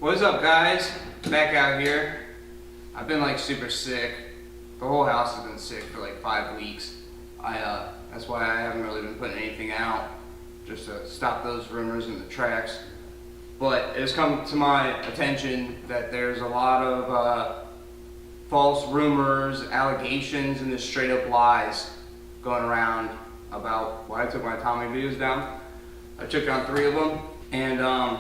What's up, guys? Back out here. I've been like super sick. The whole house has been sick for like 5 weeks. That's why I haven't really been putting anything out, just to stop those rumors in the tracks. But it's come to my attention that there's a lot of false rumors, allegations, and just straight up lies going around about why I took my Tommy videos down. I took down 3 of them, and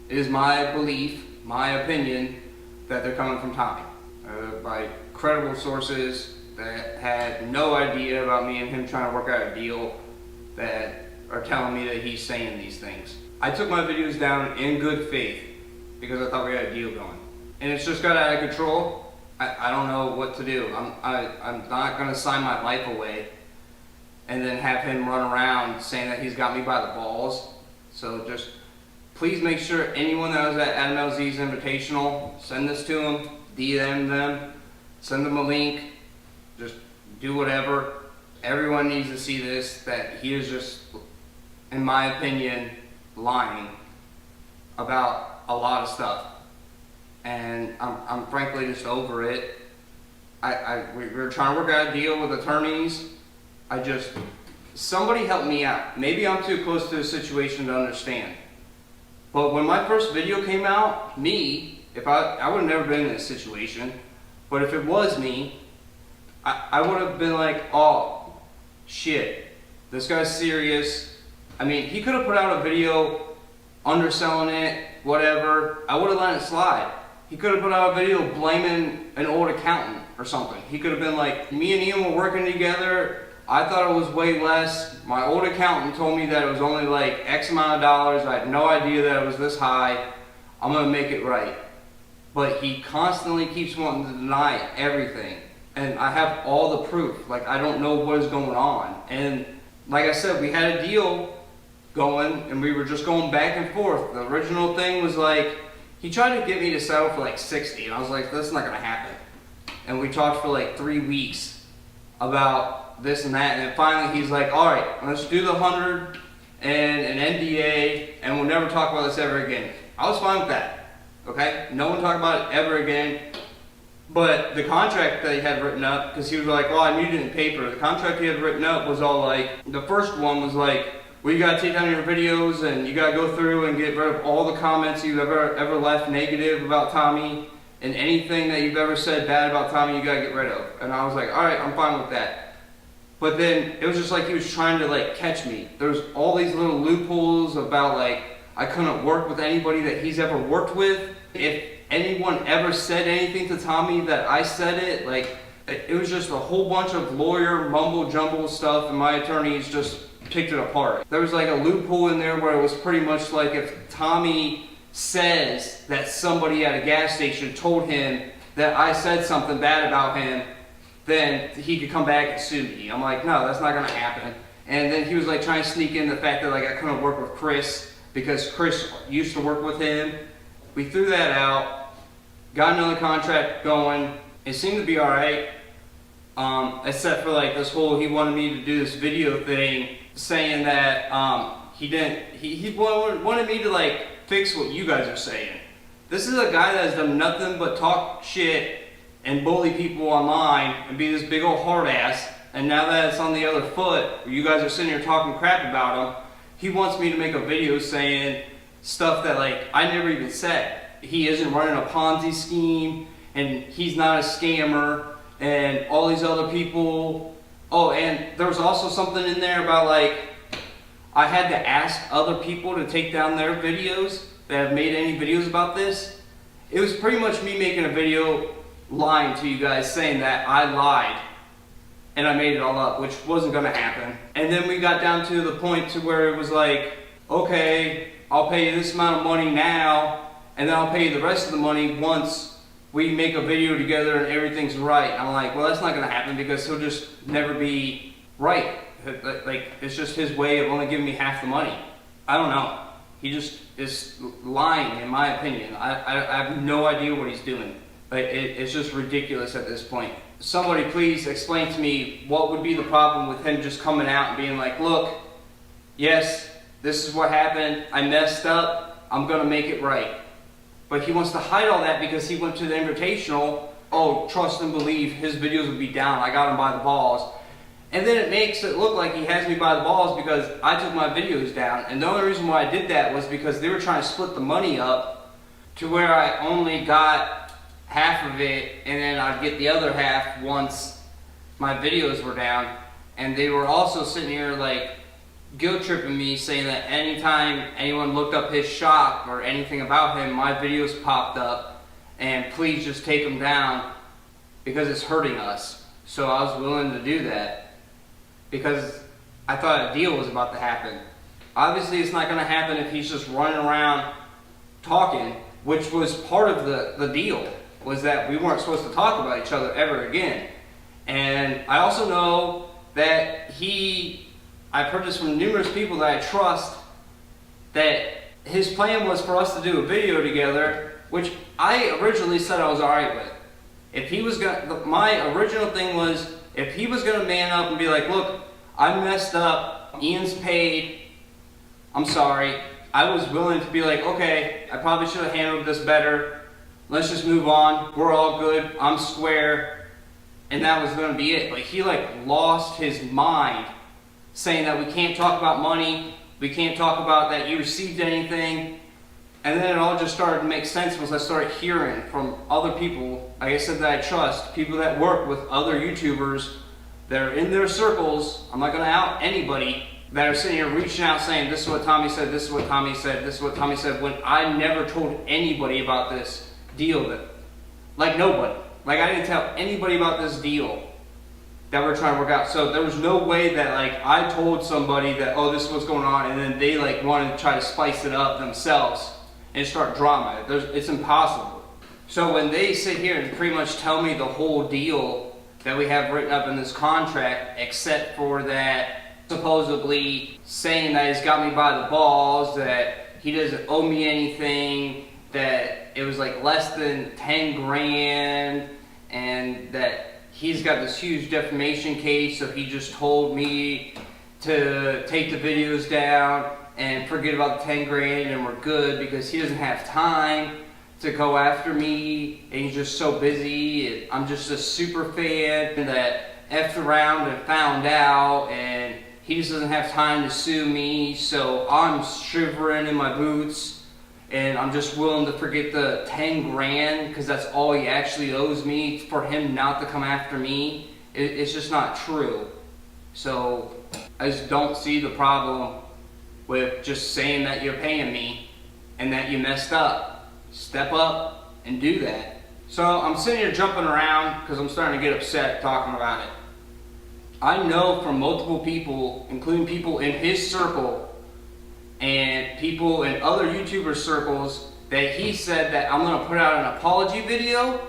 it is my belief, my opinion, that they're coming from Tommy. By credible sources that had no idea about me and him trying to work out a deal, that are telling me that he's saying these things. I took my videos down in good faith because I thought we had a deal going. And it's just got out of control. I don't know what to do. I'm not going to sign my life away and then have him run around saying that he's got me by the balls. So just please make sure anyone that was at MLZ's Invitational, send this to them, DM them, send them a link, just do whatever. Everyone needs to see this, that he is just, in my opinion, lying about a lot of stuff. And I'm frankly just over it. We were trying to work out a deal with attorneys. Somebody help me out. Maybe I'm too close to the situation to understand. But when my first video came out, I would have never been in this situation. But if it was me, I would have been like, oh, shit, this guy's serious. I mean, he could have put out a video underselling it, whatever. I would have let it slide. He could have put out a video blaming an old accountant or something. He could have been like, me and Ian were working together. I thought it was way less. My old accountant told me that it was only like X amount of dollars. I had no idea that it was this high. I'm gonna make it right. But he constantly keeps wanting to deny everything. And I have all the proof. Like, I don't know what is going on. And like I said, we had a deal going and we were just going back and forth. The original thing was like, he tried to get me to settle for like 60, and I was like, that's not gonna happen. And we talked for like 3 weeks about this and that, and then finally he's like, all right, let's do the 100 and an NDA, and we'll never talk about this ever again. I was fine with that, okay? No one talked about it ever again. But the contract that he had written up, because he was like, oh, I need it in paper. The contract he had written up was all like, the first one was like, well, you gotta take down your videos and you gotta go through and get rid of all the comments you've ever left negative about Tommy, and anything that you've ever said bad about Tommy, you gotta get rid of. And I was like, all right, I'm fine with that. But then it was just like he was trying to like catch me. There was all these little loopholes about like, I couldn't work with anybody that he's ever worked with. If anyone ever said anything to Tommy that I said it, like, it was just a whole bunch of lawyer mumble jumble stuff, and my attorneys just picked it apart. There was like a loophole in there where it was pretty much like, if Tommy says that somebody at a gas station told him that I said something bad about him, then he could come back and sue me. I'm like, no, that's not gonna happen. And then he was like trying to sneak in the fact that like I couldn't work with Chris because Chris used to work with him. We threw that out, got another contract going. It seemed to be all right, except for like this whole, he wanted me to do this video thing saying that he wanted me to like fix what you guys are saying. This is a guy that has done nothing but talk shit and bully people online and be this big old hard ass, and now that it's on the other foot, you guys are sitting here talking crap about him, he wants me to make a video saying stuff that like I never even said. He isn't running a Ponzi scheme, and he's not a scammer, and all these other people. Oh, and there was also something in there about like, I had to ask other people to take down their videos that have made any videos about this. It was pretty much me making a video lying to you guys, saying that I lied and I made it all up, which wasn't gonna happen. And then we got down to the point to where it was like, okay, I'll pay you this amount of money now, and then I'll pay you the rest of the money once we make a video together and everything's right. I'm like, well, that's not gonna happen because he'll just never be right. Like, it's just his way of only giving me half the money. I don't know. He just is lying, in my opinion. I have no idea what he's doing. It's just ridiculous at this point. Somebody please explain to me what would be the problem with him just coming out and being like, look, yes, this is what happened, I messed up, I'm gonna make it right. But he wants to hide all that because he went to the Invitational. Oh, trust and believe his videos would be down. I got him by the balls. And then it makes it look like he has me by the balls because I took my videos down. And the only reason why I did that was because they were trying to split the money up to where I only got half of it and then I'd get the other half once my videos were down. And they were also sitting here like guilt tripping me, saying that anytime anyone looked up his shop or anything about him, my videos popped up and please just take them down because it's hurting us. So I was willing to do that because I thought a deal was about to happen. Obviously it's not going to happen if he's just running around talking, which was part of the deal, was that we weren't supposed to talk about each other ever again. And I also know that I've heard this from numerous people that I trust, that his plan was for us to do a video together, which I originally said I was alright with. If he was my original thing was, if he was gonna man up and be like, look, I messed up, Ian's paid, I'm sorry, I was willing to be like, okay, I probably should have handled this better, let's just move on, we're all good, I'm square, and that was gonna be it. But he like lost his mind, saying that we can't talk about money, we can't talk about that you received anything. And then it all just started to make sense once I started hearing from other people, like I said, that I trust, people that work with other YouTubers that are in their circles. I'm not going to out anybody, that are sitting here reaching out saying, this is what Tommy said, this is what Tommy said, this is what Tommy said, when I never told anybody about this deal. Like nobody. Like I didn't tell anybody about this deal that we're trying to work out. So there was no way that like I told somebody that, oh, this is what's going on, and then they like wanted to try to spice it up themselves and start drama. It's impossible. So when they sit here and pretty much tell me the whole deal that we have written up in this contract, except for that supposedly saying that he's got me by the balls, that he doesn't owe me anything, that it was like less than 10 grand, and that he's got this huge defamation case, so he just told me to take the videos down and forget about the 10 grand and we're good because he doesn't have time to go after me and he's just so busy. And I'm just a super fan that effed around and found out, and he just doesn't have time to sue me, so I'm shivering in my boots and I'm just willing to forget the 10 grand because that's all he actually owes me for him not to come after me. It's just not true. So I just don't see the problem with just saying that you're paying me and that you messed up. Step up and do that. So I'm sitting here jumping around because I'm starting to get upset talking about it. I know from multiple people, including people in his circle and people in other YouTuber circles, that he said that I'm going to put out an apology video.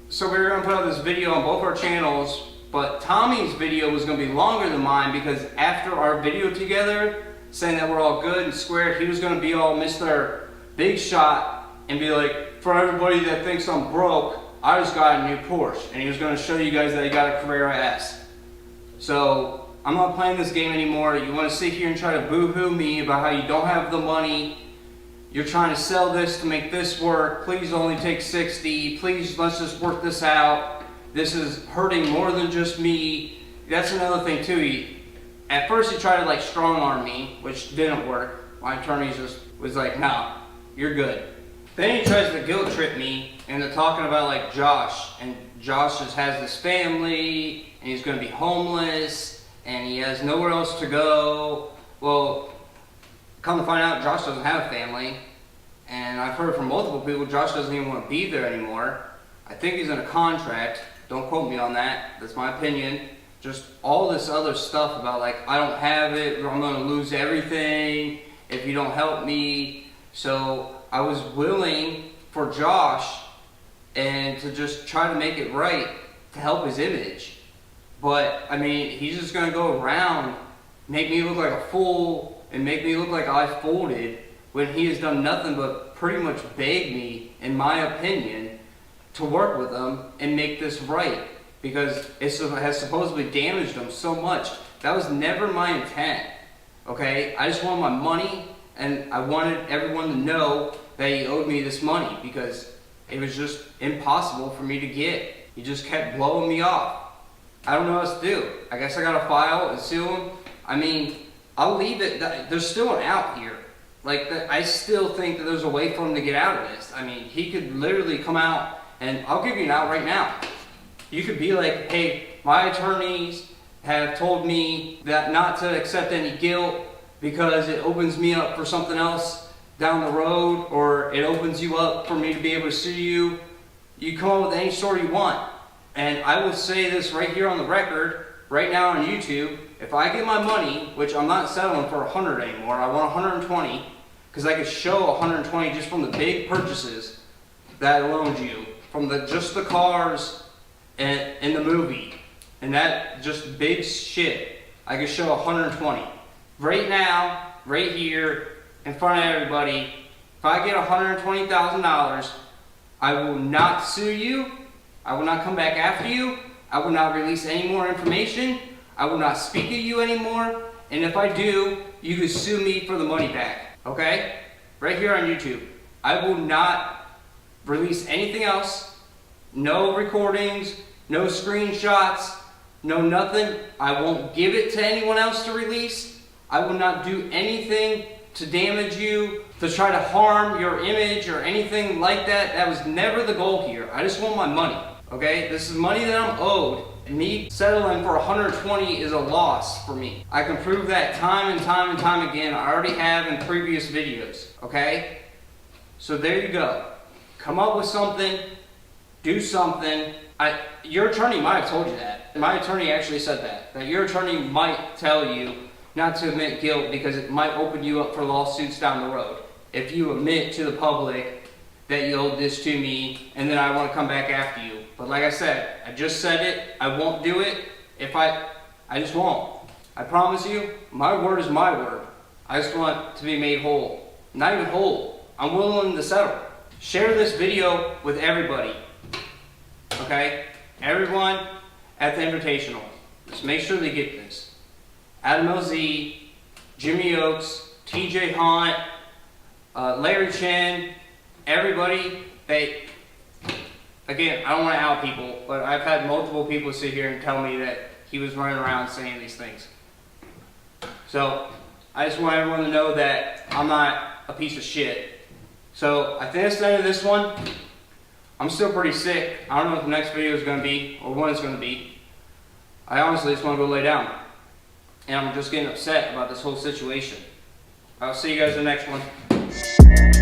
So we were going to put out this video on both our channels, but Tommy's video was going to be longer than mine because after our video together, saying that we're all good and square, he was going to be all Mr. Big Shot and be like, for everybody that thinks I'm broke, I just got a new Porsche. And he was going to show you guys that he got a Carrera S. So I'm not playing this game anymore. You want to sit here and try to boo-hoo me about how you don't have the money, you're trying to sell this to make this work, please only take 60, please let's just work this out, this is hurting more than just me. That's another thing too. At first he tried to like strong arm me, which didn't work. My attorney just was like, no, you're good. Then he tries to guilt trip me into talking about like Josh, and Josh just has this family and he's going to be homeless and he has nowhere else to go. Well, come to find out, Josh doesn't have a family, and I've heard from multiple people Josh doesn't even want to be there anymore. I think he's in a contract. Don't quote me on that. That's my opinion. Just all this other stuff about like, I don't have it, I'm going to lose everything if you don't help me. So I was willing for Josh and to just try to make it right to help his image. But I mean, he's just going to go around, make me look like a fool and make me look like I folded when he has done nothing but pretty much beg me, in my opinion, to work with him and make this right. Because it has supposedly damaged them so much. That was never my intent, okay? I just wanted my money, and I wanted everyone to know that he owed me this money because it was just impossible for me to get. He just kept blowing me off. I don't know what else to do. I guess I gotta file and sue him. I mean, I'll leave it. There's still an out here. Like, I still think that there's a way for him to get out of this. I mean, he could literally come out, and I'll give you an out right now. You could be like, hey, my attorneys have told me that not to accept any guilt because it opens me up for something else down the road, or it opens you up for me to be able to sue you. You come up with any story you want. And I will say this right here on the record, right now on YouTube, if I get my money, which I'm not settling for 100 anymore, I want 120, because I could show 120 just from the big purchases that I loaned you, from just the cars and in the movie, and that just big shit. I could show 120. Right now, right here, in front of everybody, if I get $120,000, I will not sue you. I will not come back after you. I will not release any more information. I will not speak to you anymore. And if I do, you can sue me for the money back. Okay? Right here on YouTube. I will not release anything else. No recordings, no screenshots, no nothing. I won't give it to anyone else to release. I will not do anything to damage you, to try to harm your image or anything like that. That was never the goal here. I just want my money. Okay? This is money that I'm owed. Me settling for 120 is a loss for me. I can prove that time and time and time again. I already have in previous videos. Okay? So there you go. Come up with something. Do something. Your attorney might have told you that. My attorney actually said that your attorney might tell you not to admit guilt because it might open you up for lawsuits down the road. If you admit to the public that you owed this to me and then I want to come back after you. But like I said, I just said it. I won't do it. I just won't. I promise you, my word is my word. I just want to be made whole. Not even whole. I'm willing to settle. Share this video with everybody. Okay? Everyone at the Invitational. Just make sure they get this. Adam LZ, Jimmy Oaks, TJ Hunt, Larry Chen, everybody. Again, I don't want to out people, but I've had multiple people sit here and tell me that he was running around saying these things. So, I just want everyone to know that I'm not a piece of shit. So, I think that's the end of this one. I'm still pretty sick. I don't know what the next video is going to be, or when it's going to be. I honestly just want to go lay down. And I'm just getting upset about this whole situation. I'll see you guys in the next one.